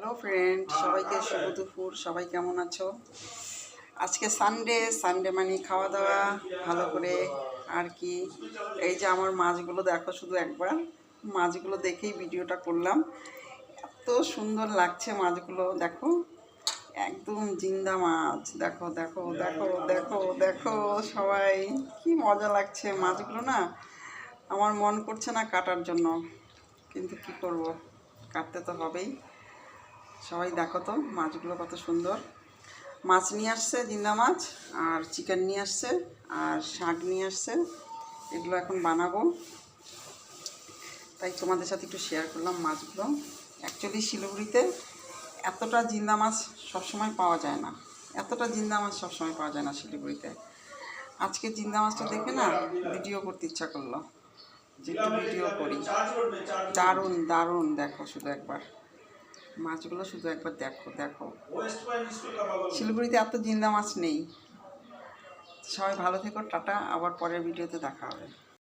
Hello friend, সবাইকে শুভ দুপুর। সবাই কেমন আছো? আজকে সানডে মানে খাওয়া দাওয়া ভালো করে আর কি। এই যে আমার মাছগুলো দেখো, শুধু একবার মাছগুলো দেখেই ভিডিওটা করলাম। এত সুন্দর লাগছে মাছগুলো, দেখো একদম জিন্দা মাছ। দেখো দেখো দেখো দেখো দেখো সবাই, কি মজা লাগছে মাছগুলো না। আমার মন করছে না কাটার জন্য, কিন্তু কি করব, কাটতে তো হবেই। সবাই দেখো তো মাছগুলো কত সুন্দর। মাছ নিয়ে আসছে, জিন্দা মাছ, আর চিকেন নিয়ে আসছে, আর শাক নিয়ে আসছে। এগুলো এখন বানাবো, তাই তোমাদের সাথে একটু শেয়ার করলাম মাছগুলো। অ্যাকচুয়ালি শিলিগুড়িতে এতটা জিন্দা মাছ সবসময় পাওয়া যায় না, এতটা জিন্দা মাছ সবসময় পাওয়া যায় না শিলিগুড়িতে। আজকে জিন্দা মাছটা দেখে না ভিডিও করতে ইচ্ছা করলো, যে একটু ভিডিও করি। দারুণ দারুণ, দেখো শুধু একবার মাছগুলো, শুধু একবার দেখো দেখো। শিলিগুড়িতে এত জিন্দা মাছ নেই। সবাই ভালো থেকো, টাটা, আবার পরের ভিডিওতে দেখা হবে।